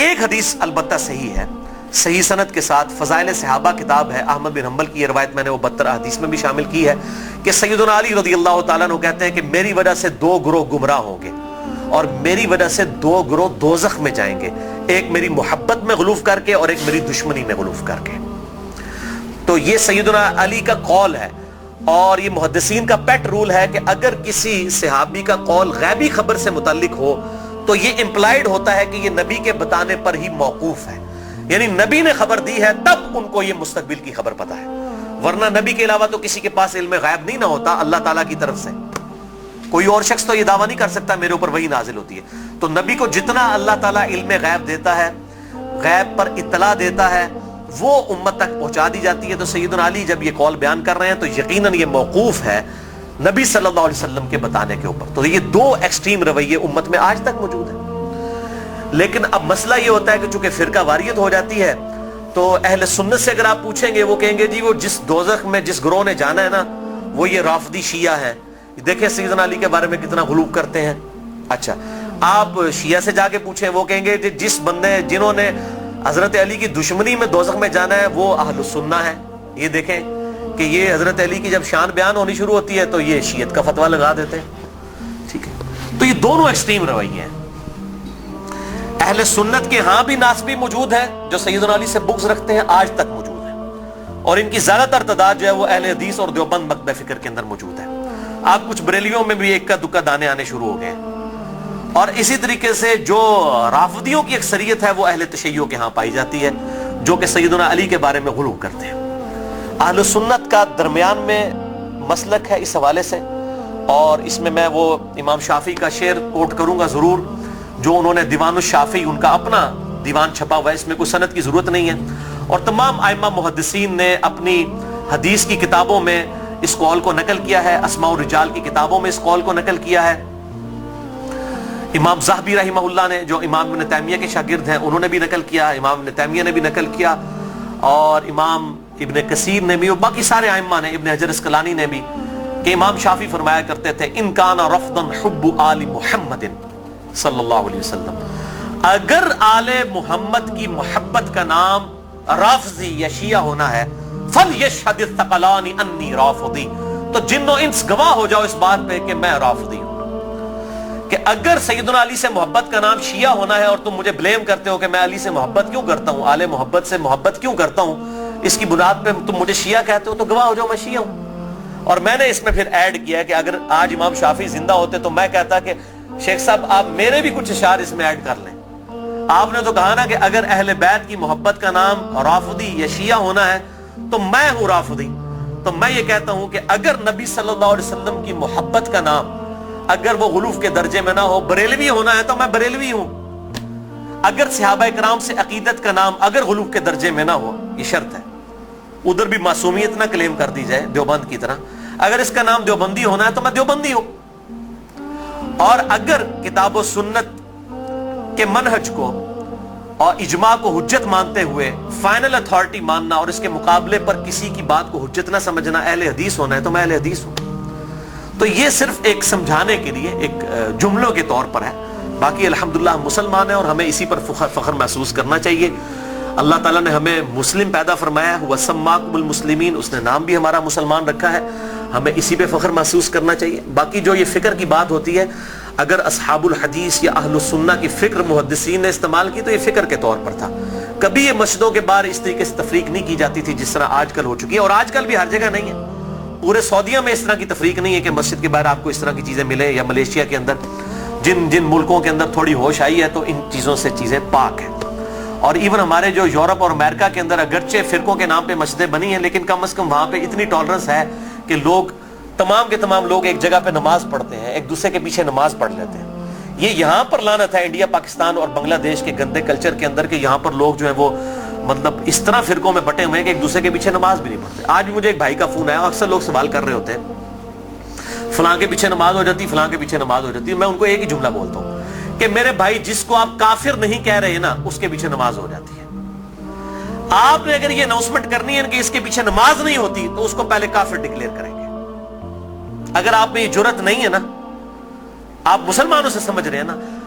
ایک حدیث البتہ صحیح ہے، صحیح سند کے ساتھ، فضائل صحابہ کتاب ہے، احمد بن حنبل کی یہ روایت میں نے وہ 72 حدیث میں بھی شامل کی ہے کہ سیدنا علی رضی اللہ تعالیٰ عنہ کہتے ہیں کہ میری وجہ سے 2 گروہ گمراہ ہوں گے اور میری وجہ سے 2 گروہ دوزخ میں جائیں گے، ایک میری محبت میں غلوف کر کے اور ایک میری دشمنی میں غلوف کر کے۔ تو یہ سیدنا علی کا قول ہے، اور یہ محدثین کا پیٹ رول ہے کہ اگر کسی صحابی کا قول غیبی خبر سے متعلق ہو تو یہ امپلائیڈ ہوتا ہے کہ یہ نبی کے بتانے پر ہی موقوف ہے، یعنی نبی نے خبر دی ہے تب ان کو یہ مستقبل کی خبر پتہ ہے، ورنہ نبی کے علاوہ تو کسی کے پاس علم غیب نہیں نہ ہوتا اللہ تعالیٰ کی طرف سے۔ کوئی اور شخص تو یہ دعویٰ نہیں کر سکتا میرے اوپر وحی نازل ہوتی ہے۔ تو نبی کو جتنا اللہ تعالیٰ علم غیب دیتا ہے، غیب پر اطلاع دیتا ہے، وہ امت تک پہنچا دی جاتی ہے۔ تو سیدنا علی جب یہ قول بیان کر رہے ہیں تو یقیناً یہ موقوف ہے نبی صلی اللہ علیہ وسلم کے بتانے کے اوپر۔ تو یہ 2 ایکسٹریم رویے امت میں آج تک موجود ہیں۔ لیکن اب مسئلہ یہ ہوتا ہے کہ چونکہ فرقہ واریت ہو جاتی ہے تو اہل سنت سے اگر آپ پوچھیں گے وہ کہیں گے جی وہ جس دوزخ میں جس گروہ نے جانا ہے نا وہ یہ رافضی شیعہ ہے، دیکھیں سیدنا علی کے بارے میں کتنا غلو کرتے ہیں۔ اچھا آپ شیعہ سے جا کے پوچھیں وہ کہیں گے جس بندے جنہوں نے حضرت علی کی دشمنی میں دوزخ میں جانا ہے وہ اہل السنہ ہے۔ یہ دیکھیں کہ یہ حضرت علی کی جب شان بیان ہونی شروع ہوتی ہے تو یہ شیعت کا فتویٰ لگا دیتے ہیں۔ ٹھیک ہے، تو یہ دونوں ایکسٹریم رویے ہیں۔ اہل سنت کے ہاں بھی ناسبی موجود ہیں جو سیدنا علی سے بغض رکھتے ہیں، آج تک موجود ہیں، اور ان کی زیادہ تر تعداد جو ہے وہ اہل حدیث اور دیوبند مکتب فکر کے اندر موجود ہے۔ آپ کچھ بریلیوں میں بھی ایک کا دکا دانے آنے شروع ہو گئے ہیں، اور اسی طریقے سے جو رافضیوں کی اکثریت ہے وہ اہل تشیع کے ہاں پائی جاتی ہے جو کہ سیدنا علی کے بارے میں غلو کرتے ہیں۔ اہل سنت کا درمیان میں مسلک ہے اس حوالے سے، اور اس میں میں وہ امام شافعی کا شعر کوٹ کروں گا ضرور، جو انہوں نے دیوان الشافعی ان کا اپنا دیوان چھپا ہوا ہے، اس میں کوئی سند کی ضرورت نہیں ہے، اور تمام ائمہ محدثین نے اپنی حدیث کی کتابوں میں اس قول کو نقل کیا ہے، اسماء الرجال کی کتابوں میں اس قول کو نقل کیا ہے۔ امام زاہبی رحمہ اللہ نے جو امام ابن تیمیہ کے شاگرد ہیں انہوں نے بھی نقل کیا، امام ابن تیمیہ نے بھی نقل کیا، اور امام ابن کثیر نے بھی، اور باقی سارے ائمہ نے، ابن حجر اسقلانی نے بھی، کہ امام شافعی فرمایا کرتے تھے ان کان رفضا حب آل محمد صلی اللہ علیہ وسلم، اگر آل محمد کی محبت کا نام رافضی یا شیعہ ہونا ہے فَلْيَشْهَدِ الثَّقَلَانِ أَنِّي رَافِضِي، تو جن و انس گواہ ہو جاؤ اس بات پہ کہ میں رافضی ہوں۔ کہ اگر سیدنا علی سے محبت کا نام شیعہ ہونا ہے اور تم مجھے بلیم کرتے ہو کہ میں علی سے محبت کیوں کرتا ہوں، آل محبت سے محبت کیوں کرتا ہوں، اس کی بنیاد پہ تم مجھے شیعہ کہتے ہو، تو گواہ ہو جاؤ میں شیعہ ہوں۔ اور میں نے اس میں پھر ایڈ کیا ہے کہ اگر آج امام شافعی زندہ ہوتے تو میں کہتا کہ شیخ صاحب آپ میرے بھی کچھ اشعار اس میں ایڈ کر لیں۔ آپ نے تو کہا نا کہ اگر اہل بیت کی محبت کا نام رافضی یا شیعہ ہونا ہے تو میں ہوں رافضی، تو میں یہ کہتا ہوں کہ اگر نبی صلی اللہ علیہ وسلم کی محبت کا نام اگر وہ غلوف کے درجے میں نہ ہو، بریلوی ہونا ہے تو میں بریلوی ہوں۔ اگر صحابہ کرام سے عقیدت کا نام اگر غلوف کے درجے میں نہ ہو، یہ شرط ہے، ادھر بھی معصومیت نہ کلیم کر دی جائے دیوبند کی طرح، اگر اس کا نام دیوبندی ہونا ہے تو میں دیوبندی ہوں۔ اور اگر کتاب و سنت کے منہج کو اور اجماع کو حجت مانتے ہوئے فائنل اتھارٹی ماننا اور اس کے مقابلے پر کسی کی بات کو حجت نہ سمجھنا اہل حدیث ہونا ہے تو میں اہل حدیث ہوں۔ تو یہ صرف ایک سمجھانے کے لیے ایک جملوں کے طور پر ہے، باقی الحمدللہ ہم مسلمان ہیں اور ہمیں اسی پر فخر محسوس کرنا چاہیے۔ اللہ تعالیٰ نے ہمیں مسلم پیدا فرمایا ہے، وَسَمَّاكُمُ الْمُسْلِمِينَ، اس نے نام بھی ہمارا مسلمان رکھا ہے، ہمیں اسی پہ فخر محسوس کرنا چاہیے۔ باقی جو یہ فکر کی بات ہوتی ہے، اگر اصحاب الحدیث یا اہل السنہ کی فکر محدثین نے استعمال کی تو یہ فکر کے طور پر تھا، کبھی یہ مسجدوں کے باہر اس طریقے سے تفریق نہیں کی جاتی تھی جس طرح آج کل ہو چکی ہے، اور آج کل بھی ہر جگہ نہیں ہے۔ پورے سعودیہ میں اس طرح کی تفریق نہیں ہے کہ مسجد کے باہر آپ کو اس طرح کی چیزیں ملیں، یا ملیشیا کے اندر جن ملکوں کے اندر تھوڑی ہوش آئی ہے تو ان چیزوں سے چیزیں پاک ہیں۔ اور ایون ہمارے جو یورپ اور امریکہ کے اندر اگرچہ فرقوں کے نام پہ مسجدیں بنی ہیں لیکن کم از کم وہاں پہ اتنی ٹالرنس ہے کہ لوگ تمام کے تمام لوگ ایک جگہ پہ نماز پڑھتے ہیں، ایک دوسرے کے پیچھے نماز پڑھ لیتے ہیں۔ یہ یہاں پر لعنت ہے انڈیا، پاکستان اور بنگلہ دیش کے گندے کلچر کے اندر کہ یہاں پر لوگ جو ہیں وہ مطلب اس طرح فرقوں میں بٹے ہوئے ہیں کہ ایک دوسرے کے پیچھے نماز بھی نہیں پڑھتے۔ آج بھی مجھے ایک بھائی کا فون آیا، اکثر لوگ سوال کر رہے ہوتے ہیں فلاں کے پیچھے نماز ہو جاتی، فلاں کے پیچھے نماز ہو جاتی، میں ان کو ایک ہی جملہ بولتا ہوں کہ میرے بھائی جس کو آپ کافر نہیں کہہ رہے نا اس کے پیچھے نماز ہو جاتی ہے۔ آپ نے اگر یہ اناؤنسمنٹ کرنی ہے کہ اس کے پیچھے نماز نہیں ہوتی تو اس کو پہلے کافر ڈکلیئر کریں گے۔ اگر آپ میں یہ جرت نہیں ہے نا، آپ مسلمانوں سے سمجھ رہے ہیں نا،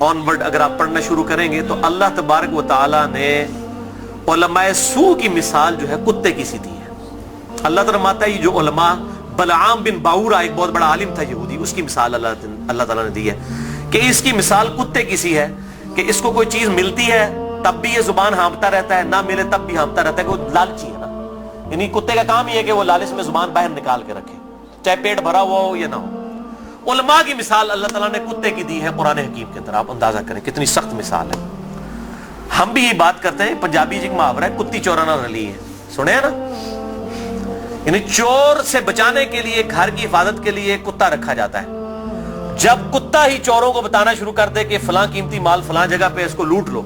آنورڈ اگر آپ پڑھنا شروع کریں گے تو اللہ تبارک و تعالی نے علماء سو کی مثال جو ہے کتے کی سی دی ہے۔ اللہ تعالیٰ ماتا ہے جو علماء، بلعام بن باورا ایک بہت بڑا عالم تھا یہودی، اس کی مثال اللہ تعالیٰ نے دی ہے کہ اس کی مثال کتے کی سی ہے کہ اس کو کوئی چیز ملتی ہے تب بھی یہ زبان ہانپتا رہتا ہے، نہ ملے تب بھی ہانپتا رہتا ہے، کہ وہ لالچی ہے نا، یعنی کتے کا کام یہ ہے کہ وہ لالچ میں زبان باہر نکال کے رکھے، چاہے پیٹ بھرا ہوا ہو یا نہ ہو۔ علماء کی مثال اللہ تعالیٰ نے کتے کی دی ہے قرآن حکیم کے اندر، آپ اندازہ کریں کتنی سخت مثال ہے۔ ہم بھی یہ بات کرتے ہیں، پنجابی ایک محاورہ ہے کتی چورانا رلی ہے، سنے ہیں نا، یعنی چور سے بچانے کے لیے، گھر کی حفاظت کے لیے کتا رکھا جاتا ہے۔ جب کتا ہی چوروں کو بتانا شروع کر دے کہ فلاں قیمتی مال فلاں جگہ پہ اس کو لوٹ لو،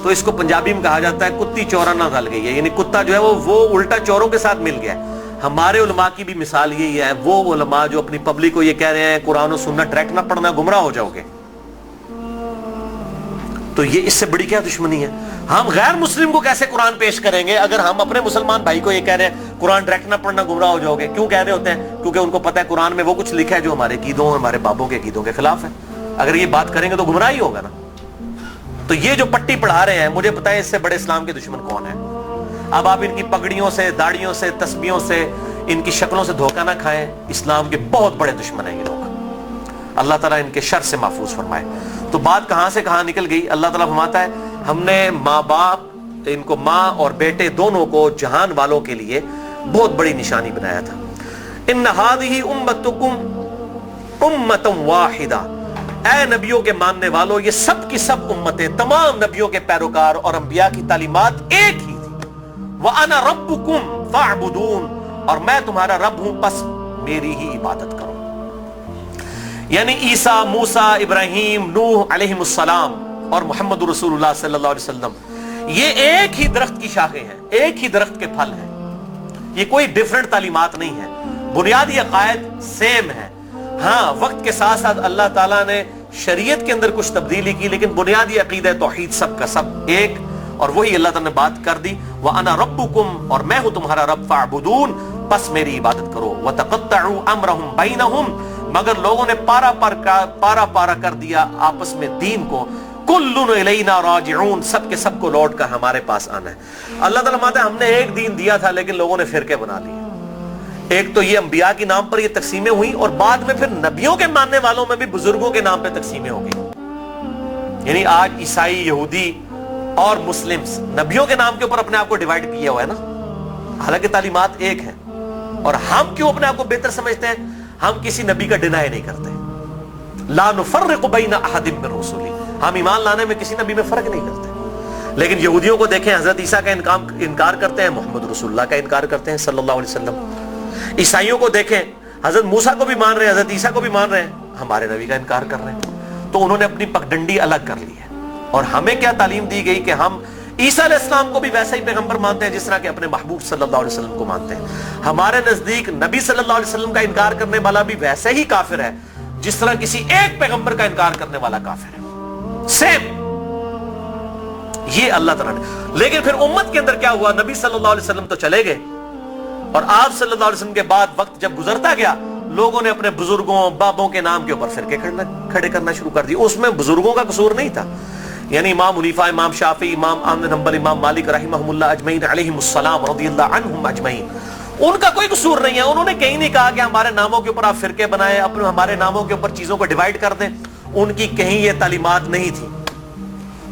تو اس کو پنجابی میں کہا جاتا ہے کتی چورانا رل گئی ہے، یعنی کتا جو ہے وہ الٹا چوروں کے ساتھ مل گیا ہے۔ ہمارے علماء کی بھی مثال یہی ہے، وہ علماء جو اپنی پبلک کو یہ کہہ رہے ہیں قرآن و سنت ڈائریکٹ نہ پڑھنا گمراہ ہو جاؤ گے، تو یہ اس سے بڑی کیا دشمنی ہے؟ ہم غیر مسلم کو کیسے قرآن پیش کریں گے اگر ہم اپنے مسلمان بھائی کو یہ کہہ رہے ہیں قرآن ڈائریکٹ نہ پڑھنا گمراہ ہو جاؤ گے؟ کیوں کہہ رہے ہوتے ہیں؟ کیونکہ ان کو پتہ ہے قرآن میں وہ کچھ لکھا ہے جو ہمارے عقیدوں، ہمارے بابوں کے عقیدوں کے خلاف ہے۔ اگر یہ بات کریں گے تو گمراہ ہی ہوگا نا۔ تو یہ جو پٹی پڑھا رہے ہیں، مجھے پتہ ہے اس سے بڑے اسلام کے دشمن کون ہیں۔ اب آپ ان کی پگڑیوں سے، داڑیوں سے، تسبیحوں سے، ان کی شکلوں سے دھوکہ نہ کھائیں، اسلام کے بہت بڑے دشمن ہیں یہ لوگ، اللہ تعالیٰ ان کے شر سے محفوظ فرمائے۔ تو بات کہاں سے کہاں نکل گئی؟ اللہ تعالیٰ فرماتا ہے ہم نے ماں باپ، ان کو ماں اور بیٹے دونوں کو جہان والوں کے لیے بہت بڑی نشانی بنایا تھا۔ ان ہذہ امتکم امۃ واحدہ، اے نبیوں کے ماننے والوں، یہ سب کی سب امتیں، تمام نبیوں کے پیروکار اور انبیاء کی تعلیمات ایک ہی تھی۔ وَأَنَا رَبُّكُمْ فَاعْبُدُونَ، اور میں تمہارا رب ہوں پس میری ہی عبادت کرو۔ یعنی عیسیٰ، موسیٰ، ابراہیم، نوح علیہم السلام اور محمد رسول اللہ صلی اللہ علیہ وسلم، یہ ایک ہی درخت کی شاخیں ہیں، ایک ہی درخت کے پھل ہیں، یہ کوئی ڈیفرنٹ تعلیمات نہیں ہے، بنیادی عقائد سیم ہے۔ ہاں وقت کے ساتھ ساتھ اللہ تعالیٰ نے شریعت کے اندر کچھ تبدیلی کی، لیکن بنیادی عقیدہ توحید سب کا سب ایک، اور وہی اللہ تعالیٰ نے بات کر دی، وَأَنَا رَبُّكُمْ، اور میں ہوں تمہارا رب، فَاعْبُدُونَ، پس میری عبادت کرو، وَتَقَطَّعُوا أَمْرَهُمْ بَيْنَهُمْ، مگر لوگوں نے پارا پارا کر دیا آپس میں دین کو، کُلٌّ إِلَيْنَا رَاجِعُونَ، سب کے سب کو لوٹ کر ہمارے پاس آنا ہے۔ اللہ تعالیٰ ماتا ہے ہم نے ایک دین دیا تھا لیکن لوگوں نے فرقے بنا لیے۔ ایک تو یہ انبیاء کے نام پر یہ تقسیمیں ہوئیں، اور بعد میں پھر نبیوں کے ماننے والوں میں بھی بزرگوں کے نام پہ تقسیمیں ہو گئی۔ یعنی آج عیسائی، یہودی اور مسلمز نبیوں کے نام کے اوپر اپنے آپ کو ڈیوائیڈ کیا ہوا ہے نا، حالانکہ تعلیمات ایک ہیں۔ اور ہم کیوں اپنے آپ کو بہتر سمجھتے ہیں؟ ہم کسی نبی کا ڈینائی نہیں کرتے، لا نفرق بین احد من رسلی، ہم ایمان لانے میں کسی نبی میں فرق نہیں کرتے۔ لیکن یہودیوں کو دیکھیں، حضرت عیسیٰ کا انکار کرتے ہیں، محمد رسول اللہ کا انکار کرتے ہیں صلی اللہ علیہ وسلم۔ عیسائیوں کو دیکھیں، حضرت موسیٰ کو بھی مان رہے ہیں، حضرت عیسیٰ کو بھی مان رہے ہیں، ہمارے نبی کا انکار کر رہے ہیں۔ تو انہوں نے اپنی پگڈنڈی الگ کر لی ہے۔ اور ہمیں کیا تعلیم دی گئی کہ ہم عیسیٰ علیہ السلام کو بھی ویسا ہی پیغمبر مانتے ہیں جس طرح کہ اپنے محبوب صلی اللہ علیہ وسلم کو مانتے ہیں۔ ہمارے نزدیک نبی صلی اللہ علیہ وسلم کا انکار کرنے والا بھی ویسے ہی کافر ہے جس طرح کسی ایک پیغمبر کا انکار کرنے والا کافر ہے، سیم۔ یہ اللہ تعالیٰ نے، لیکن پھر امت کے اندر کیا ہوا؟ نبی صلی اللہ علیہ وسلم تو چلے گئے، اور آپ صلی اللہ علیہ وسلم کے بعد وقت جب گزرتا گیا، لوگوں نے اپنے بزرگوں، بابوں کے نام کے اوپر فرقے کھڑے کرنا شروع کر دی۔ اس میں بزرگوں کا قصور نہیں تھا، یعنی امام حنیفہ، امام شافعی، امام احمد بن حنبل، امام مالک رحمہم اللہ اجمعین علیہم السلام رضی اللہ عنہم اجمعین، ان کا کوئی قصور نہیں ہے۔ انہوں نے کہیں نہیں کہا کہ ہمارے ناموں کے اوپر آپ فرقے بنائیں، اپنے ہمارے ناموں کے اوپر چیزوں کو ڈیوائیڈ کر دیں، ان کی کہیں یہ تعلیمات نہیں تھی۔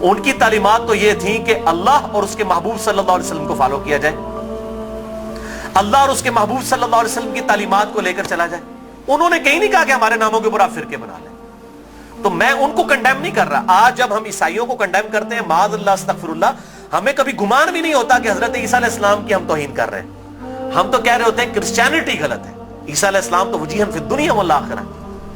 ان کی تعلیمات تو یہ تھیں کہ اللہ اور اس کے محبوب صلی اللہ علیہ وسلم کو فالو کیا جائے، اللہ اور اس کے محبوب صلی اللہ علیہ وسلم کی تعلیمات کو لے کر چلا جائے۔ انہوں نے کہیں نہیں کہا کہ ہمارے ناموں کے اوپر آپ فرقے بنا لیں۔ تو میں ان کو کنڈیم نہیں کر رہا۔ آج جب ہم عیسائیوں کو کنڈیم کرتے ہیں، معاذ اللہ استغفر اللہ، ہمیں کبھی گمان بھی نہیں ہوتا کہ حضرت عیسیٰ علیہ السلام کی ہم توہین کر رہے ہیں۔ ہم تو کہہ رہے ہوتے ہیں کرسچینٹی غلط ہے، عیسیٰ علیہ السلام تو وجیہاً فی الدنیا والآخرہ،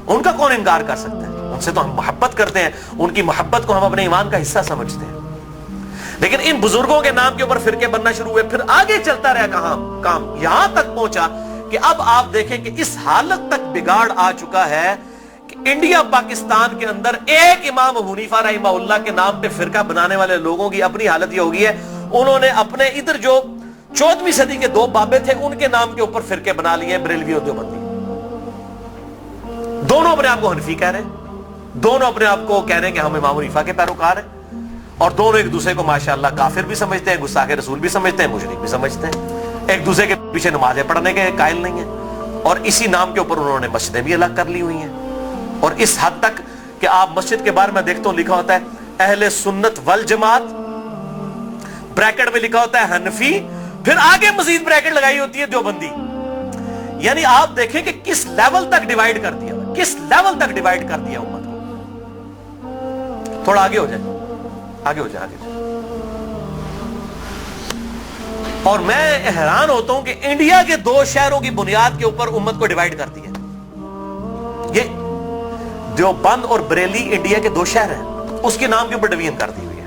ان کا کون انکار کر سکتا ہے؟ ان سے تو ہم محبت کرتے ہیں، ان کی محبت کو ہم اپنے ایمان کا حصہ سمجھتے ہیں۔ لیکن ان بزرگوں کے نام کے اوپر فرقے بننا شروع ہوئے، پھر آگے چلتا رہا کام یہاں تک پہنچا کہ اب آپ دیکھیں کہ اس حالت تک بگاڑ آ چکا ہے کہ انڈیا پاکستان کے اندر ایک امام حنیفہ رحمہ اللہ کے نام پہ فرقہ بنانے والے لوگوں کی اپنی حالت یہ ہو گئی ہے، انہوں نے اپنے ادھر جو 14ویں صدی کے دو بابے تھے ان کے نام کے اوپر فرقے بنا لیے، بریلوی اور دیوبندی، دونوں اپنے آپ کو حنفی کہہ رہے ہیں۔ دونوں اپنے آپ کو کہہ رہے ہیں کہ ہم امام حنیفہ کے پیروکار ہیں، اور دونوں ایک دوسرے کو ماشاءاللہ کافر بھی سمجھتے ہیں، گستاخ رسول بھی سمجھتے ہیں، مشرک بھی سمجھتے ہیں، ایک دوسرے کے پیچھے نمازیں پڑھنے کے قائل نہیں ہیں، اور اسی نام کے اوپر انہوں نے مسجدیں بھی الگ کر لی ہوئی ہیں، اور اس حد تک کہ آپ مسجد کے بارے میں دیکھتا ہوں لکھا ہوتا ہے اہل سنت والجماعت، بریکٹ میں لکھا ہوتا ہے حنفی، پھر آگے مزید بریکٹ لگائی ہوتی ہے دیوبندی. یعنی آپ دیکھیں کہ کس لیول تک ڈیوائیڈ کر دیا، کس لیول تک ڈیوائیڈ کر دیا امت کو. تھوڑا آگے ہو جائے، آگے ہو جائے، آگے ہو جائے. اور میں حیران ہوتا ہوں کہ انڈیا کے 2 شہروں کی بنیاد کے اوپر امت کو ڈیوائیڈ کر دیا. یہ دیوبند اور بریلی انڈیا کے 2 شہر ہیں، اس کے نام کے اوپر ڈویژن کر دی ہوئی ہے.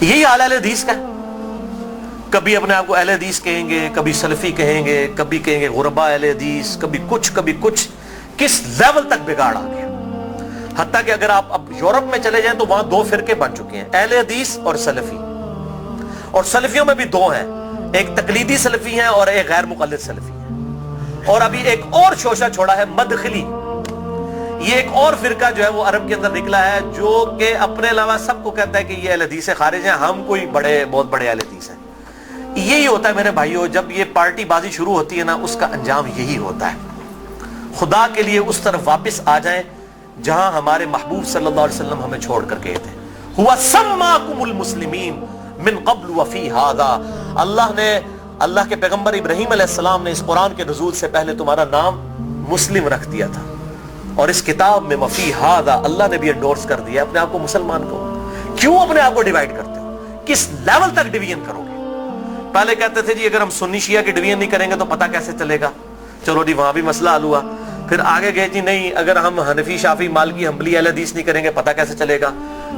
یہی حال اہل حدیث کا ہے. کبھی اپنے آپ کو اہل حدیث کہیں گے، کبھی سلفی کہیں گے، کبھی کہیں گے غربا اہل حدیث، کبھی کچھ. کس لیول تک بگاڑ آ گیا. حتیٰ کہ اگر آپ اب یورپ میں چلے جائیں تو وہاں 2 فرقے بن چکے ہیں، اہل حدیث اور سلفی. اور سلفیوں میں بھی 2 ہیں، ایک تقلیدی سلفی ہیں اور ایک غیر مقلد سلفی ہیں. اور ابھی ایک اور شوشہ چھوڑا ہے مدخلی. یہ ایک اور فرقہ جو ہے وہ عرب کے اندر نکلا ہے، جو کہ اپنے علاوہ سب کو کہتا ہے کہ یہ اہل حدیث سے خارج ہیں، ہم کوئی بہت بڑے اہل حدیث ہیں. یہی ہوتا ہے میرے بھائیوں، جب یہ پارٹی بازی شروع ہوتی ہے نا، اس کا انجام یہی ہوتا ہے. خدا کے لیے اس طرف واپس آ جائیں جہاں ہمارے محبوب صلی اللہ علیہ وسلم ہمیں چھوڑ کر گئے تھے. ہوا سماکم المسلمین من قبل وفی ھذا. اللہ کے پیغمبر ابراہیم علیہ السلام نے اس قرآن کے نزول سے پہلے تمہارا نام مسلم رکھ دیا تھا، اور اس کتاب میں وفی ھذا اللہ نے بھی انڈورس کر دیا اپنے آپ کو مسلمان کو. کیوں اپنے آپ کو ڈیوائیڈ کرتے ہو؟ کس لیول تک ڈویژن کرو گے؟ پہلے کہتے تھے جی اگر ہم سنی شیعہ کی ڈویژن نہیں کریں گے تو پتہ کیسے چلے گا. چلو جی وہاں بھی مسئلہ حل ہوا. پھر آگے گئے جی نہیں اگر ہم حنفی شافعی مالکی حنبلی اہل حدیث نہیں کریں گے پتہ کیسے چلے گا.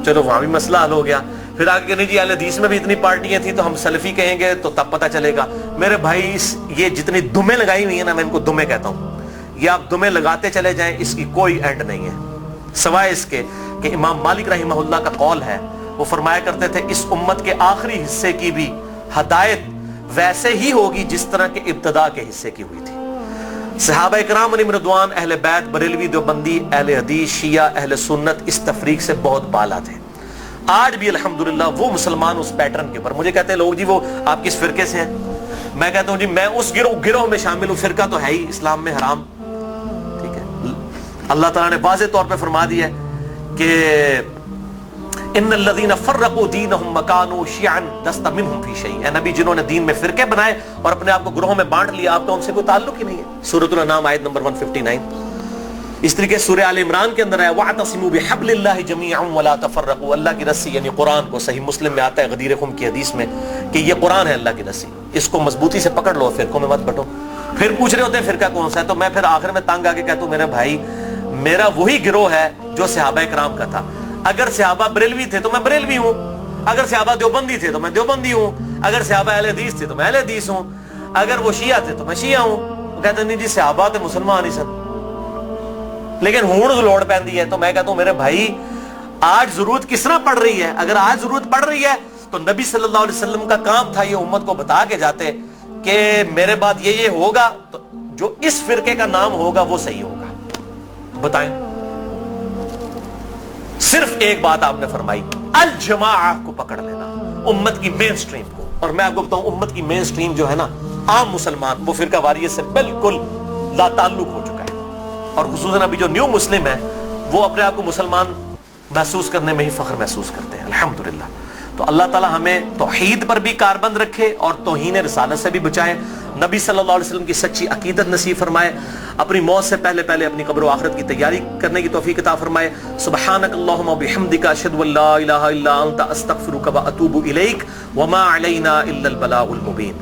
چلو وہاں بھی مسئلہ حل ہو گیا. پھر آگے نہیں جی اہل حدیث میں بھی اتنی پارٹیاں تھیں تو ہم سلفی کہیں گے تو تب پتہ چلے گا. میرے بھائی یہ جتنی دمیں لگائی ہوئی ہیں نا، میں ان کو دمیں کہتا ہوں، یہ آپ دمیں لگاتے چلے جائیں، اس کی کوئی اینڈ نہیں ہے، سوائے اس کے کہ امام مالک رحمہ اللہ کا قول ہے، وہ فرمایا کرتے تھے اس امت کے آخری حصے کی بھی ہدایت ویسے ہی ہوگی جس طرح کے ابتدا کے حصے کی ہوئی تھی. صحابہ اکرام علیہم رضوان، اہل بیت، بریلوی، دیوبندی، اہل حدیث، شیعہ، اہل سنت اس تفریق سے بہت بالا تھے. آج بھی الحمدللہ وہ مسلمان اس پیٹرن کے اوپر. مجھے کہتے ہیں لوگ جی وہ آپ کس فرقے سے ہیں؟ میں کہتا ہوں جی میں اس گروہ میں شامل ہوں. فرقہ تو ہے ہی اسلام میں حرام. ٹھیک ہے، اللہ تعالیٰ نے واضح طور پہ فرما دیا ہے کہ ان الذين فرقوا دينهم وكانوا شيعا لست منهم في شيء. اے نبی جنہوں نے دین میں فرقے بنائے اور اپنے آپ کو گروہوں میں بانٹ لیا، آپ کا ان سے کوئی تعلق ہی نہیں ہے. سورۃ الانعام آیت نمبر 159. اس طریقے سورہ آل عمران کے اندر ہے واعتصموا بحبل اللہ جميعا ولا تفرقوا. اللہ کی رسی یعنی قرآن کو صحیح مسلم میں آتا ہے غدیر خم کی حدیث میں کہ یہ قرآن ہے اللہ کی رسی، اس کو مضبوطی سے پکڑ لو، فرقوں میں مت بٹو. پھر پوچھ رہے ہوتے ہیں فرقہ کون سا ہے، تو میں پھر آخر میں تنگ آ کے کہتا ہوں میرے بھائی میرا وہی گروہ ہے جو صحابہ کرام کا تھا. اگر صحابہ بریلوی تھے تو میں بریلوی ہوں، اگر صحابہ دیوبندی تھے تو میں دیوبندی ہوں، اگر صحابہ اہل حدیث تھے تو میں اہل حدیث ہوں، اگر وہ شیعہ تھے تو میں شیعہ ہوں. وہ کہتے ہیں نہیں جی صحابہ تے مسلمان ہی سن، لیکن ہون لوڑ پیندی ہے. تو میں کہتا ہوں میرے بھائی آج ضرورت کس طرح پڑ رہی ہے؟ اگر آج ضرورت پڑ رہی ہے تو نبی صلی اللہ علیہ وسلم کا کام تھا یہ امت کو بتا کے جاتے کہ میرے بعد یہ ہوگا تو جو اس فرقے کا نام ہوگا وہ صحیح ہوگا. بتائیں، صرف ایک بات آپ نے فرمائی، الجماعہ کو پکڑ لینا، امت کی مین سٹریم کو. اور میں آپ کو بتاؤں امت کی مین سٹریم جو ہے نا عام مسلمان، وہ فرقہ واریت سے بالکل لا تعلق ہو چکا ہے. اور خصوصاً ابھی جو نیو مسلم ہے وہ اپنے آپ کو مسلمان محسوس کرنے میں ہی فخر محسوس کرتے ہیں الحمدللہ. تو اللہ تعالی ہمیں توحید پر بھی کاربند رکھے اور توہین رسالت سے بھی بچائے، نبی صلی اللہ علیہ وسلم کی سچی عقیدت نصیب فرمائے، اپنی موت سے پہلے اپنی قبر و آخرت کی تیاری کرنے کی توفیق عطا فرمائے. سبحانک اللہم وبحمدک اشہد ان لا الہ الا انت استغفرک واتوب الیک وما علینا الا البلاغ المبین.